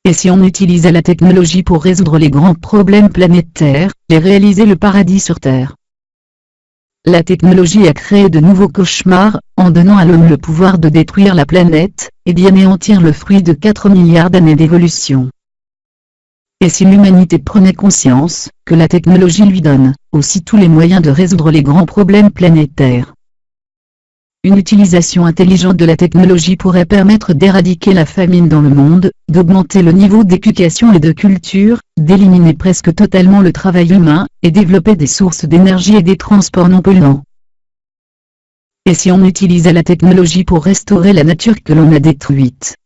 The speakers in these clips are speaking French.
Et si on utilisait la technologie pour résoudre les grands problèmes planétaires, et réaliser le paradis sur Terre? La technologie a créé de nouveaux cauchemars, en donnant à l'homme le pouvoir de détruire la planète, et d'y anéantir le fruit de 4 milliards d'années d'évolution. Et si l'humanité prenait conscience, que la technologie lui donne, aussi tous les moyens de résoudre les grands problèmes planétaires? Une utilisation intelligente de la technologie pourrait permettre d'éradiquer la famine dans le monde, d'augmenter le niveau d'éducation et de culture, d'éliminer presque totalement le travail humain, et développer des sources d'énergie et des transports non polluants. Et si on utilisait la technologie pour restaurer la nature que l'on a détruite?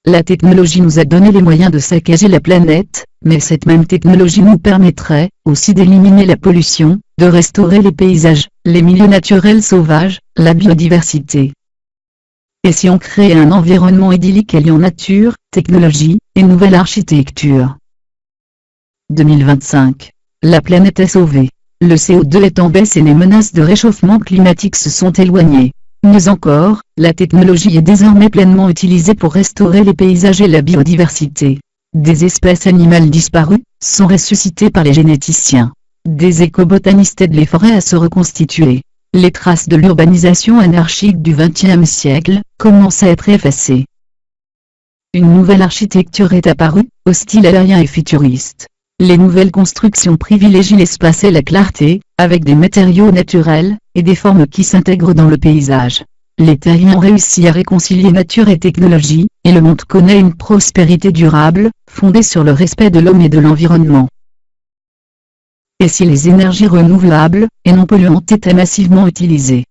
La technologie nous a donné les moyens de saccager la planète, mais cette même technologie nous permettrait aussi d'éliminer la pollution, de restaurer les paysages, les milieux naturels sauvages, la biodiversité. Et si on créait un environnement idyllique alliant nature, technologie, et nouvelle architecture? 2025. La planète est sauvée. Le CO2 est en baisse et les menaces de réchauffement climatique se sont éloignées. Mieux encore, la technologie est désormais pleinement utilisée pour restaurer les paysages et la biodiversité. Des espèces animales disparues sont ressuscitées par les généticiens. Des écobotanistes aident les forêts à se reconstituer. Les traces de l'urbanisation anarchique du XXe siècle commencent à être effacées. Une nouvelle architecture est apparue, au style aérien et futuriste. Les nouvelles constructions privilégient l'espace et la clarté, avec des matériaux naturels, et des formes qui s'intègrent dans le paysage. Les terriens ont réussi à réconcilier nature et technologie, et le monde connaît une prospérité durable, fondée sur le respect de l'homme et de l'environnement. Et si les énergies renouvelables, et non polluantes étaient massivement utilisées?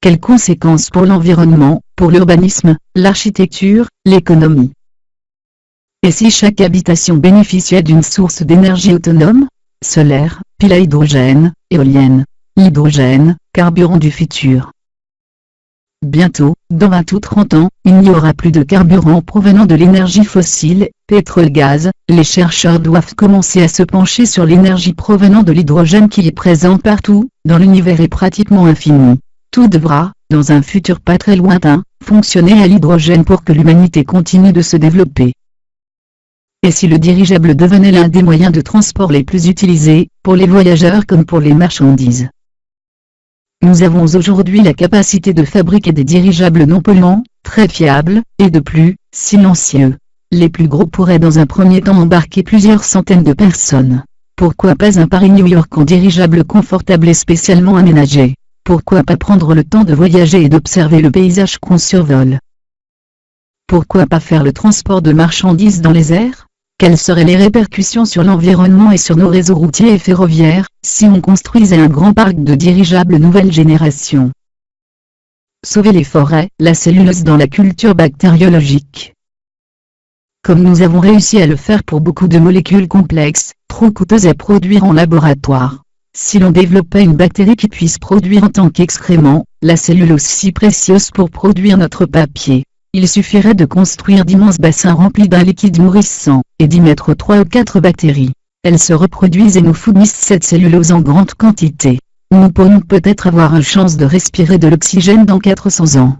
Quelles conséquences pour l'environnement, pour l'urbanisme, l'architecture, l'économie? Et si chaque habitation bénéficiait d'une source d'énergie autonome? Solaire, pile à hydrogène, éolienne. L'hydrogène, carburant du futur. Bientôt, dans 20 ou 30 ans, il n'y aura plus de carburant provenant de l'énergie fossile, pétrole-gaz. Les chercheurs doivent commencer à se pencher sur l'énergie provenant de l'hydrogène qui est présent partout, dans l'univers et pratiquement infini. Tout devra, dans un futur pas très lointain, fonctionner à l'hydrogène pour que l'humanité continue de se développer. Et si le dirigeable devenait l'un des moyens de transport les plus utilisés, pour les voyageurs comme pour les marchandises? Nous avons aujourd'hui la capacité de fabriquer des dirigeables non polluants, très fiables, et de plus, silencieux. Les plus gros pourraient dans un premier temps embarquer plusieurs centaines de personnes. Pourquoi pas un Paris-New York en dirigeable confortable et spécialement aménagé? Pourquoi pas prendre le temps de voyager et d'observer le paysage qu'on survole? Pourquoi pas faire le transport de marchandises dans les airs? Quelles seraient les répercussions sur l'environnement et sur nos réseaux routiers et ferroviaires, si on construisait un grand parc de dirigeables nouvelle génération? Sauver les forêts, la cellulose dans la culture bactériologique. Comme nous avons réussi à le faire pour beaucoup de molécules complexes, trop coûteuses à produire en laboratoire. Si l'on développait une bactérie qui puisse produire en tant qu'excrément, la cellulose si précieuse pour produire notre papier. Il suffirait de construire d'immenses bassins remplis d'un liquide nourrissant, et d'y mettre 3 ou 4 bactéries. Elles se reproduisent et nous fournissent cette cellulose en grande quantité. Nous pourrions peut-être avoir une chance de respirer de l'oxygène dans 400 ans.